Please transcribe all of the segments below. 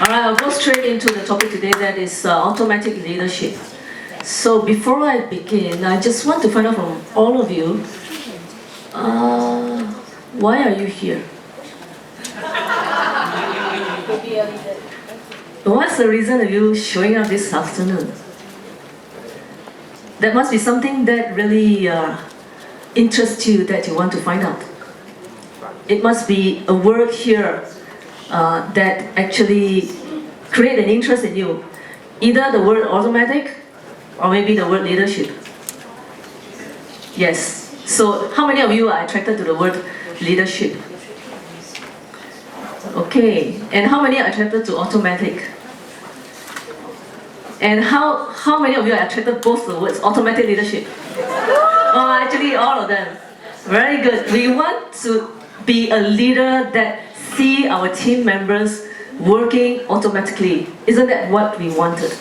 Alright, I'll go straight into the topic today, that is automatic leadership. So before I begin, I just want to find out from all of you, why are you here? What's the reason of you showing up this afternoon? There must be something that really interests you, that you want to find out. It must be a word here that actually create an interest in you. Either the word automatic or maybe the word leadership. Yes. So how many of you are attracted to the word leadership? Okay. And how many are attracted to automatic? And how many of you are attracted both the words automatic leadership? Oh, actually all of them. Very good. We want to be a leader that see our team members working automatically. Isn't that what we wanted?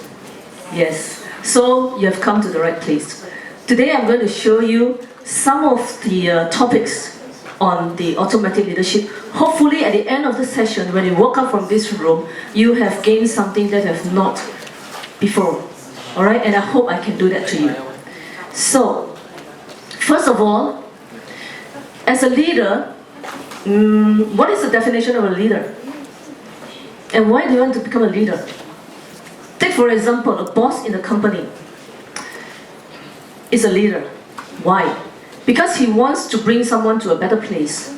Yes. So you have come to the right place. Today I'm going to show you some of the topics on the automatic leadership. Hopefully at the end of the session, when you walk out from this room, you have gained something that you have not before. Alright, and I hope I can do that to you. So, first of all, as a leader, what is the definition of a leader? And why do you want to become a leader? Take for example, a boss in a company is a leader. Why? Because he wants to bring someone to a better place.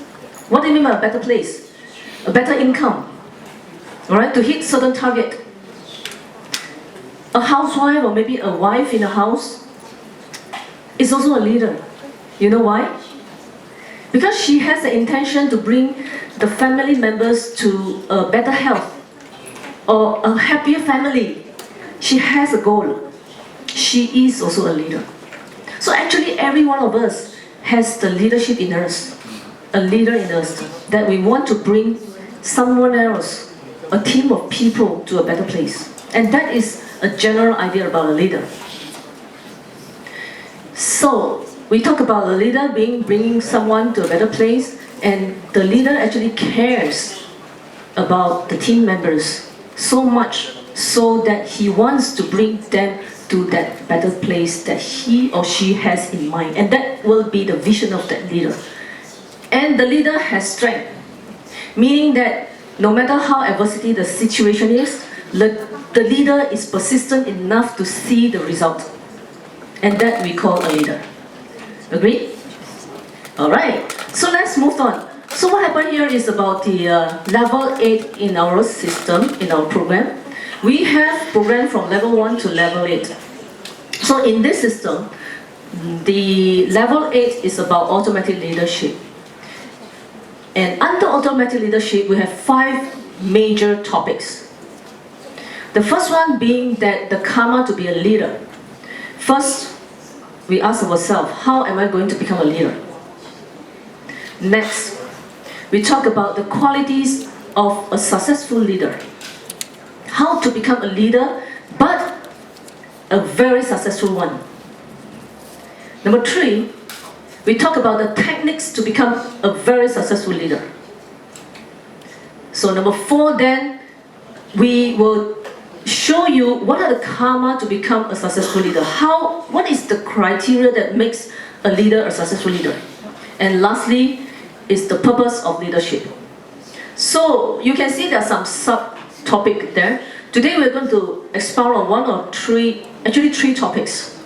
What do you mean by a better place? A better income. Alright, to hit certain target. A housewife or maybe a wife in a house is also a leader. You know why? Because she has the intention to bring the family members to a better health or a happier family. She has a goal. She is also a leader. So actually every one of us has the leadership in us, a leader in us, that we want to bring someone else, a team of people, to a better place. And that is a general idea about a leader. So we talk about the leader bringing someone to a better place, and the leader actually cares about the team members so much so that he wants to bring them to that better place that he or she has in mind. And that will be the vision of that leader. And the leader has strength, meaning that no matter how adversity the situation is, the leader is persistent enough to see the result. And that we call a leader. Agreed? Alright, so let's move on. So what happened here is about the level 8 in our system, in our program. We have programmed from level 1 to level 8. So in this system, the level 8 is about automatic leadership. And under automatic leadership, we have 5 major topics. The first one being that the karma to be a leader. First, we ask ourselves, how am I going to become a leader? Next, we talk about the qualities of a successful leader. How to become a leader, but a very successful one. Number 3, we talk about the techniques to become a very successful leader. So number 4 then, we will show you what are the karma to become a successful leader. What is the criteria that makes a leader a successful leader? And lastly, is the purpose of leadership. So you can see there's some subtopic there. Today we're going to expound on 1 or 3, actually 3 topics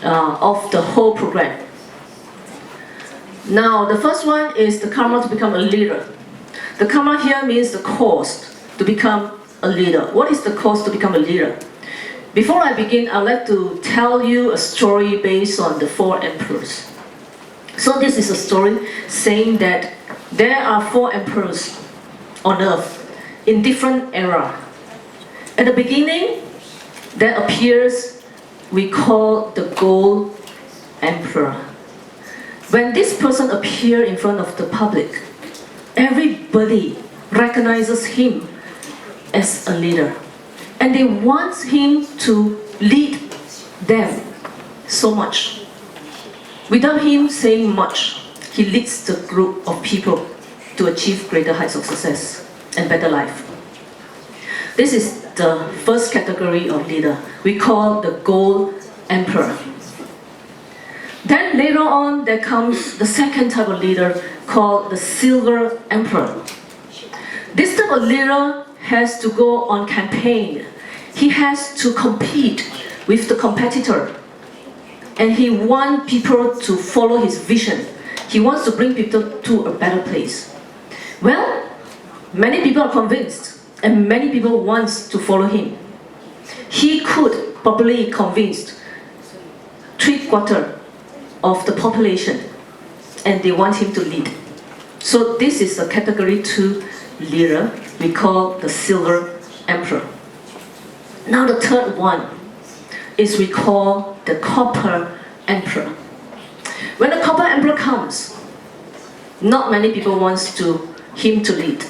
of the whole program. Now the first one is the karma to become a leader. The karma here means the cost to become a leader. What is the cost to become a leader? Before I begin, I'd like to tell you a story based on the 4 emperors. So this is a story saying that there are 4 emperors on earth in different era. At the beginning, there appears, we call the gold emperor. When this person appears in front of the public, everybody recognizes him as a leader. And they want him to lead them so much. Without him saying much, he leads the group of people to achieve greater heights of success and better life. This is the first category of leader. We call the gold emperor. Then later on, there comes the second type of leader called the silver emperor. This type of leader has to go on campaign. He has to compete with the competitor. And he wants people to follow his vision. He wants to bring people to a better place. Well, many people are convinced, and many people want to follow him. He could probably convince 3/4 of the population, and they want him to lead. So this is a category 2 leader we call the silver emperor. Now the third one is we call the copper emperor. When the copper emperor comes, not many people want him to lead.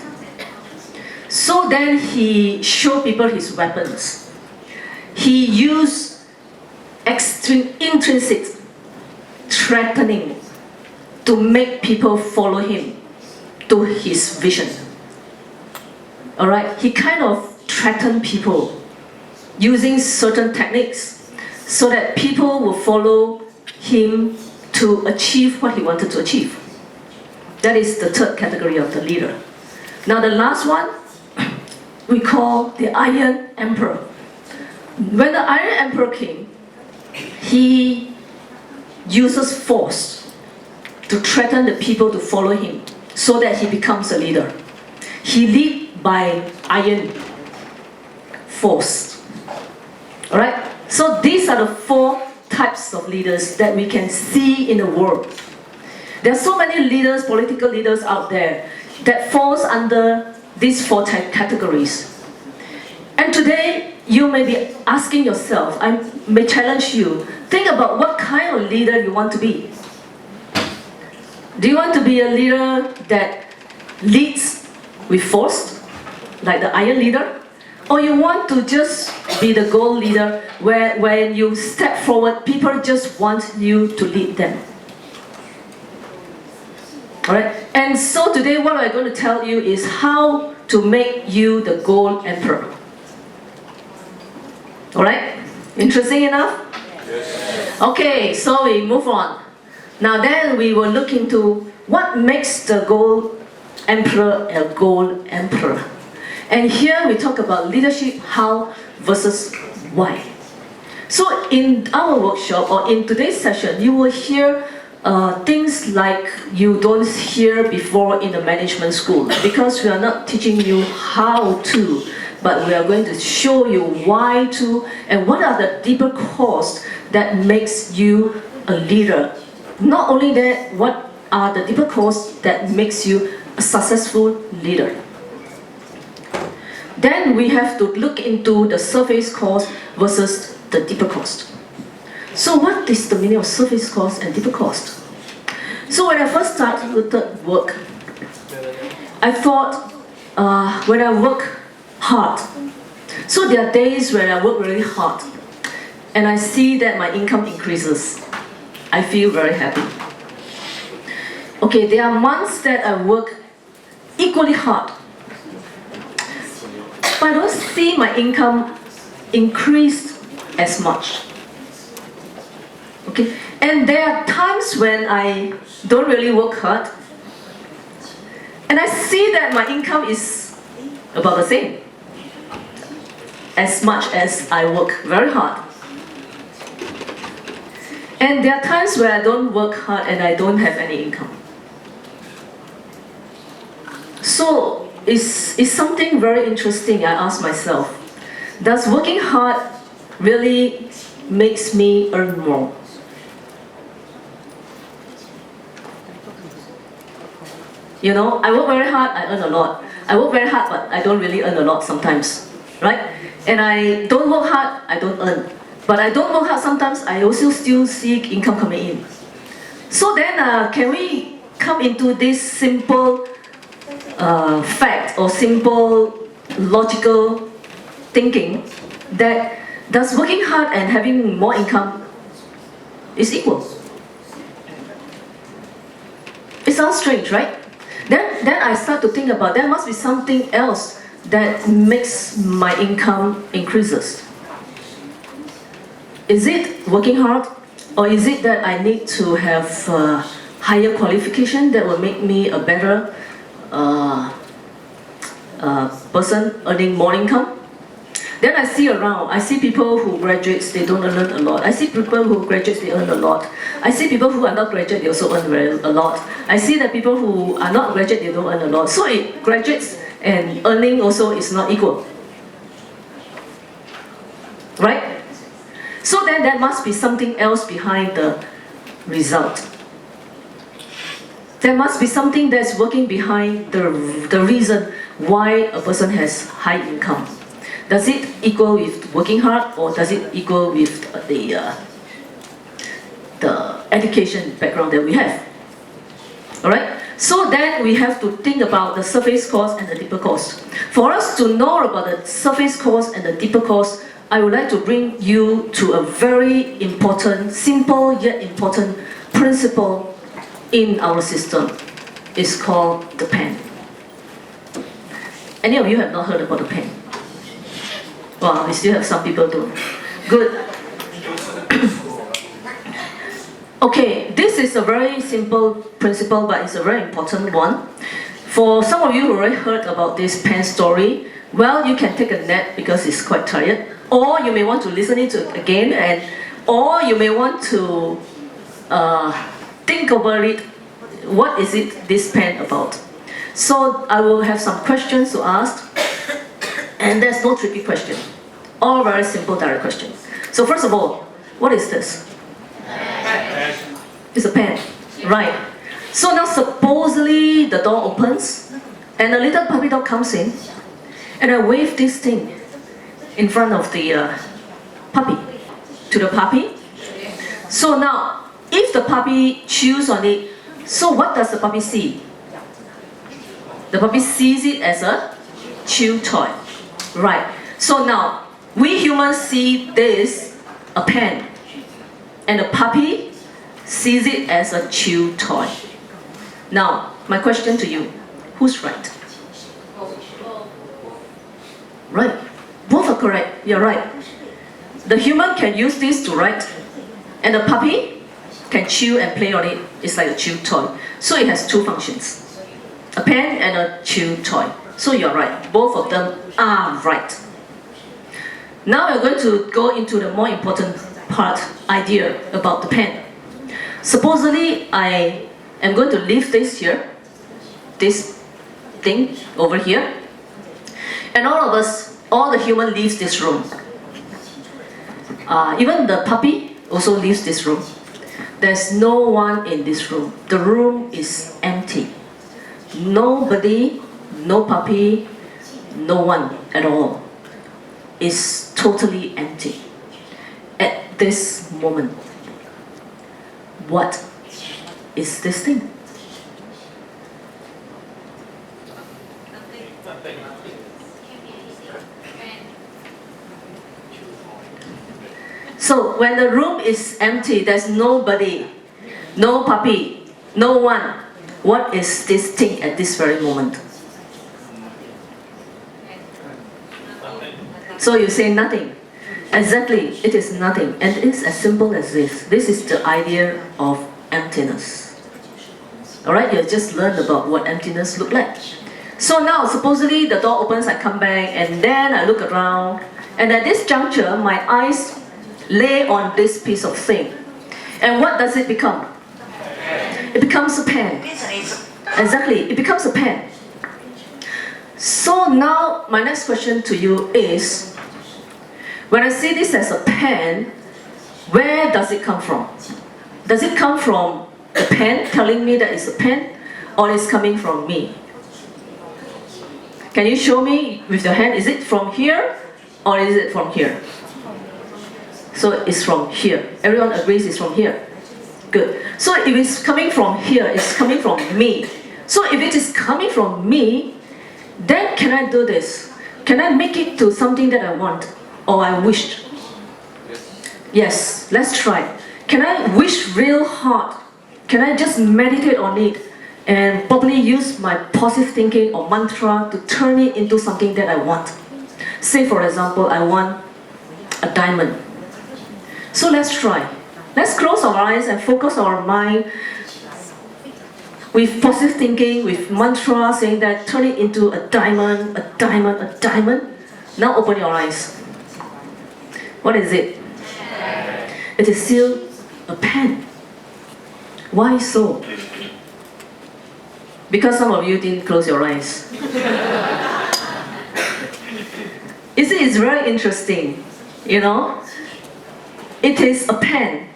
So then he showed people his weapons. He used extreme intrinsic threatening to make people follow him to his vision. Alright, he kind of threatened people using certain techniques so that people will follow him to achieve what he wanted to achieve. That is the third category of the leader. Now the last one, we call the Iron Emperor. When the Iron Emperor came, he uses force to threaten the people to follow him so that he becomes a leader. He leads by iron force. Alright? So these are the 4 types of leaders that we can see in the world. There are so many leaders, political leaders out there that falls under these 4 categories. And today, you may be asking yourself, I may challenge you, think about what kind of leader you want to be. Do you want to be a leader that leads with force, like the iron leader? Or you want to just be the gold leader where when you step forward, people just want you to lead them? Alright? And so today what I'm going to tell you is how to make you the gold emperor. Alright? Interesting enough? Yes. Okay, so we move on. Now then we will look into what makes the gold emperor a gold emperor. And here we talk about leadership, how versus why. So in our workshop or in today's session, you will hear things like you don't hear before in the management school, because we are not teaching you how to, but we are going to show you why to and what are the deeper causes that makes you a leader. Not only that, what are the deeper causes that makes you a successful leader. Then we have to look into the surface cause versus the deeper cause. So what is the meaning of surface cause and deeper cause? So when I first started work, I thought when I work hard, so there are days when I work really hard and I see that my income increases. I feel very happy. Okay, there are months that I work equally hard, but I don't see my income increase as much. Okay, and there are times when I don't really work hard, and I see that my income is about the same, as much as I work very hard. And there are times where I don't work hard and I don't have any income. So it's something very interesting. I ask myself, does working hard really makes me earn more? You know, I work very hard, I earn a lot. I work very hard, but I don't really earn a lot sometimes, right? And I don't work hard, I don't earn. But I don't work hard sometimes, I also still see income coming in. So then, can we come into this simple fact or simple logical thinking that does working hard and having more income is equal? It sounds strange, right? Then I start to think about there must be something else that makes my income increases? Is it working hard, or is it that I need to have higher qualification that will make me a better person earning more income? Then I see around, I see people who graduates, they don't earn a lot. I see people who graduates, they earn a lot. I see people who are not graduate, they also earn a lot. I see that people who are not graduate, they don't earn a lot. So it graduates and earning also is not equal. Right? So then there must be something else behind the result. There must be something that's working behind the reason why a person has high income. Does it equal with working hard, or does it equal with the education background that we have? Alright? So then we have to think about the surface cause and the deeper cause. For us to know about the surface cause and the deeper cause, I would like to bring you to a very important, simple yet important principle in our system. It's called the pen. Any of you have not heard about the pen? Well, we still have some people do. Good. Okay, this is a very simple principle, but it's a very important one. For some of you who already heard about this pen story, well, you can take a nap because it's quite tired, or you may want to listen to it again, or you may want to think about it. What is it, this pen about? So I will have some questions to ask, and there's no tricky question. All very simple, direct questions. So first of all, what is this? It's a pen, right? So now supposedly the door opens, and a little puppy dog comes in, and I wave this thing in front of the puppy, to the puppy. So now, if the puppy chews on it, so what does the puppy see? The puppy sees it as a chew toy, right? So now, we humans see this, a pen, and the puppy sees it as a chew toy. Now, my question to you, who's right? Right, both are correct, you're right. The human can use this to write, and the puppy can chew and play on it. It's like a chew toy. So it has two functions, a pen and a chew toy. So you're right, both of them are right. Now we're going to go into the more important part, idea about the pen. Supposedly, I am going to leave this here, this thing over here, and all of us, all the human leaves this room. Even the puppy also leaves this room. There's no one in this room. The room is empty. Nobody, no puppy, no one at all. It's totally empty. At this moment, what is this thing? So when the room is empty, there's nobody, no puppy, no one. What is this thing at this very moment? So you say nothing. Exactly, it is nothing. And it's as simple as this. This is the idea of emptiness. Alright, you just learned about what emptiness looks like. So now, supposedly the door opens, I come back, and then I look around, and at this juncture, my eyes lay on this piece of thing. And what does it become? It becomes a pen. Exactly, it becomes a pen. So now, my next question to you is, when I see this as a pen, where does it come from? Does it come from the pen telling me that it's a pen, or is it coming from me? Can you show me with your hand, is it from here, or is it from here? So it's from here. Everyone agrees it's from here. Good. So if it's coming from here, it's coming from me. So if it is coming from me, then can I do this? Can I make it to something that I want or I wished? Yes, let's try. Can I wish real hard? Can I just meditate on it and probably use my positive thinking or mantra to turn it into something that I want. Say for example, I want a diamond. So let's try. Let's close our eyes and focus our mind with positive thinking, with mantra saying that turn it into a diamond, a diamond, a diamond. Now open your eyes. What is it? It is still a pen. Why so? Because some of you didn't close your eyes. You see, it's very interesting, you know? It is a pen,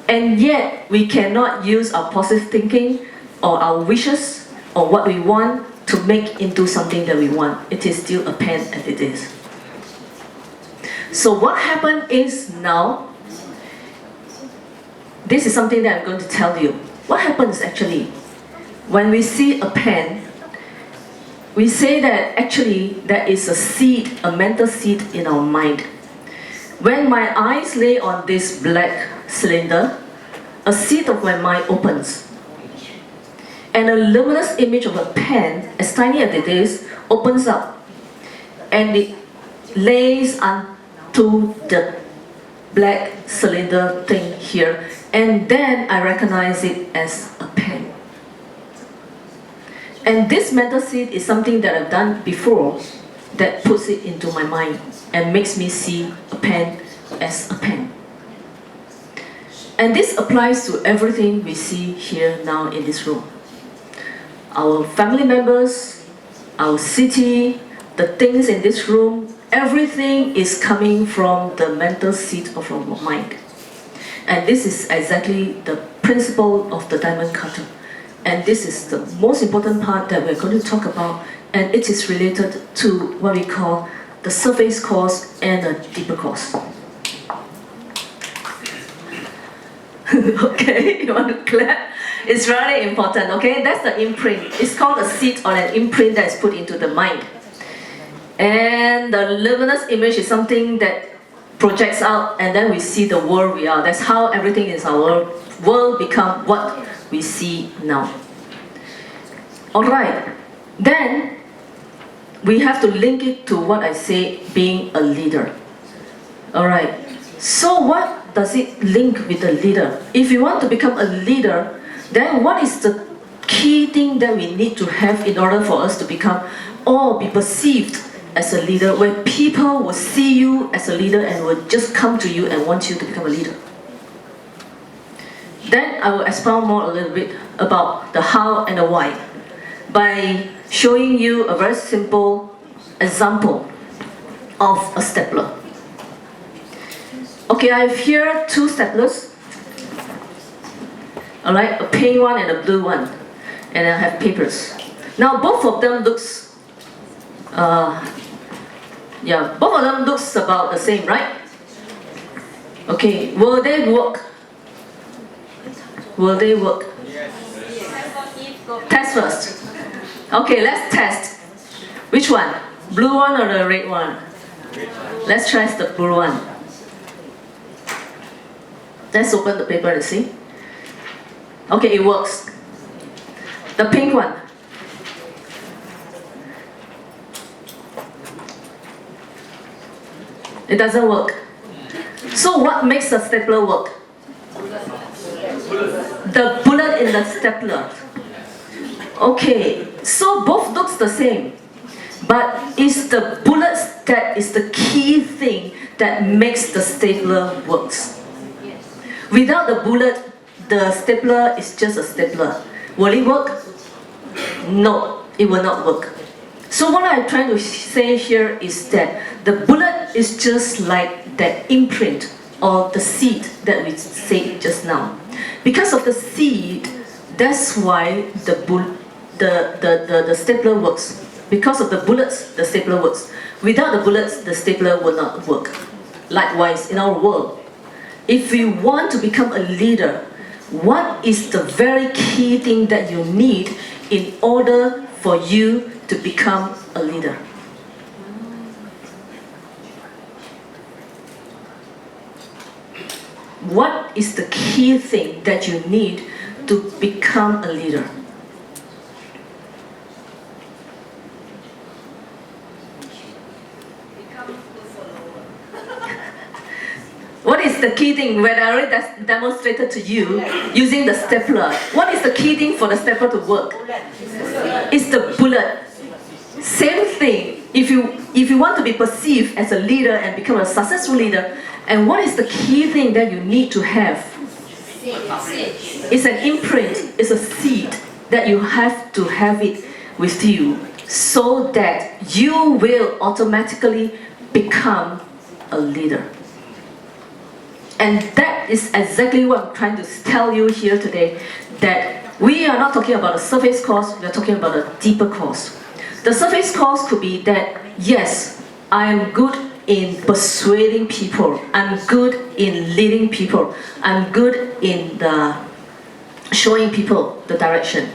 and yet we cannot use our positive thinking or our wishes or what we want to make into something that we want. It is still a pen as it is. So what happened is now, this is something that I'm going to tell you. What happens actually, when we see a pen, we say that actually there is a seed, a mental seed in our mind. When my eyes lay on this black cylinder, a seed of my mind opens. And a luminous image of a pen, as tiny as it is, opens up. And it lays onto the black cylinder thing here. And then I recognize it as a pen. And this mental seed is something that I've done before that puts it into my mind and makes me see a pen as a pen. And this applies to everything we see here now in this room. Our family members, our city, the things in this room, everything is coming from the mental seed of our mind. And this is exactly the principle of the diamond cutter. And this is the most important part that we're going to talk about, and it is related to what we call the surface course and the deeper course. Okay, you want to clap? It's really important, okay? That's the imprint. It's called a seed or an imprint that is put into the mind. And the luminous image is something that projects out, and then we see the world we are. That's how everything in our world become what we see now. Alright, then we have to link it to what I say, being a leader. Alright, so what does it link with a leader? If you want to become a leader, then what is the key thing that we need to have in order for us to become or be perceived as a leader, where people will see you as a leader and will just come to you and want you to become a leader? Then I will expound more a little bit about the how and the why by showing you a very simple example of a stapler. Okay, I have here two staplers. Alright, a pink one and a blue one. And I have papers. Now both of them looks both of them looks about the same, right? Okay, will they work? Will they work? Yes. Test first. Okay, let's test. Which one? Blue one or the red one? Let's try the blue one. Let's open the paper and see. Okay, it works. The pink one. It doesn't work. So what makes a stapler work? The bullet in the stapler. Okay, so both looks the same, but it's the bullets that is the key thing that makes the stapler works. Without the bullet, the stapler is just a stapler. Will it work? No, it will not work. So what I'm trying to say here is that the bullet is just like that imprint or the seed that we said just now. Because of the seed, that's why the stapler works. Because of the bullets, the stapler works. Without the bullets, the stapler will not work. Likewise, in our world, if we want to become a leader, what is the very key thing that you need in order for you to become a leader? What is the key thing that you need to become a leader? What is the key thing when I already demonstrated to you using the stapler? What is the key thing for the stapler to work? It's the bullet. Same thing. If you want to be perceived as a leader and become a successful leader, and what is the key thing that you need to have? It's an imprint. It's a seed that you have to have it with you, so that you will automatically become a leader. And that is exactly what I'm trying to tell you here today, that we are not talking about a surface course, we are talking about a deeper course. The surface course could be that, yes, I am good in persuading people, I'm good in leading people, I'm good in showing people the direction.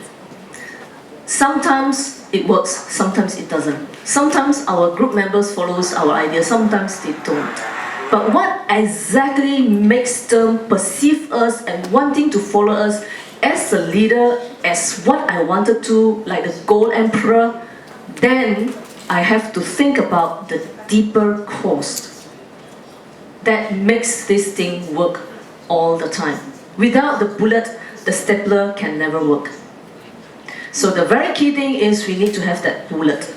Sometimes it works, sometimes it doesn't. Sometimes our group members follows our ideas, sometimes they don't. But what exactly makes them perceive us and wanting to follow us as a leader, as what I wanted to, like the gold emperor, then I have to think about the deeper cost that makes this thing work all the time. Without the bullet, the stapler can never work. So the very key thing is we need to have that bullet.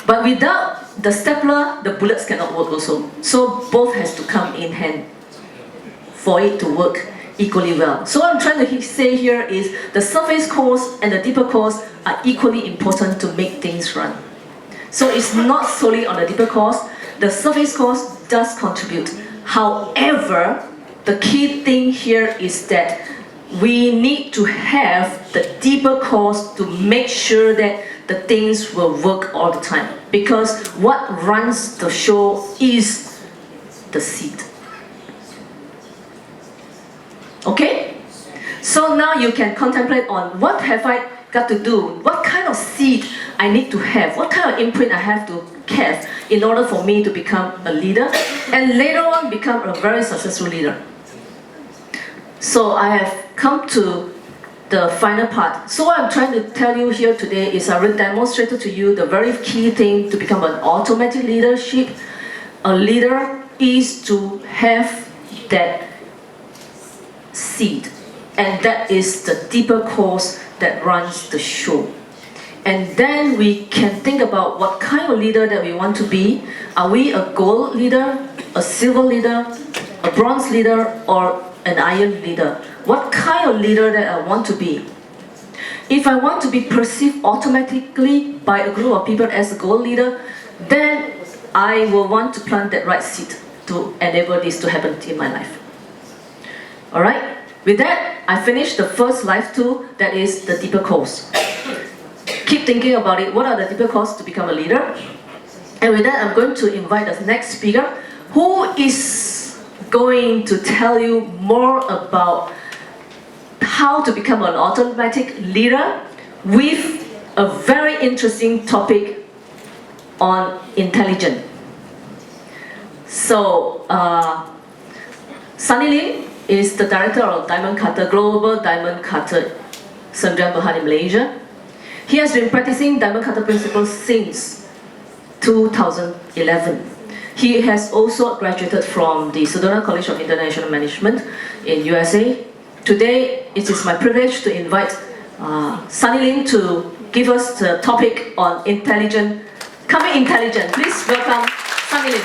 But without the stapler, the bullets cannot work also. So both has to come in hand for it to work equally well. So what I'm trying to say here is the surface course and the deeper course are equally important to make things run. So it's not solely on the deeper course. The surface course does contribute. However, the key thing here is that we need to have the deeper course to make sure that the things will work all the time. Because what runs the show is the seed. Okay? So now you can contemplate on what have I got to do, what kind of seed I need to have, what kind of imprint I have to have in order for me to become a leader and later on become a very successful leader. So I have come to the final part. So what I'm trying to tell you here today is I will demonstrate to you the very key thing to become an automatic leadership. A leader is to have that seed, and that is the deeper cause that runs the show. And then we can think about what kind of leader that we want to be. Are we a gold leader, a silver leader, a bronze leader, or an iron leader? What kind of leader that I want to be? If I want to be perceived automatically by a group of people as a gold leader, then I will want to plant that right seed to enable this to happen in my life. Alright? With that, I finished the first life tool, that is the deeper course. Keep thinking about it. What are the deeper courses to become a leader? And with that, I'm going to invite the next speaker, who is going to tell you more about how to become an automatic leader with a very interesting topic on intelligence. So, Sunny Lim is the director of Diamond Cutter, Global Diamond Cutter, Sdn Bhd in Malaysia. He has been practicing Diamond Cutter principles since 2011. He has also graduated from the Sedona College of International Management in USA. Today, it is my privilege to invite Sunny Lim to give us the topic on intelligent. Coming intelligent. Please welcome Sunny Lim.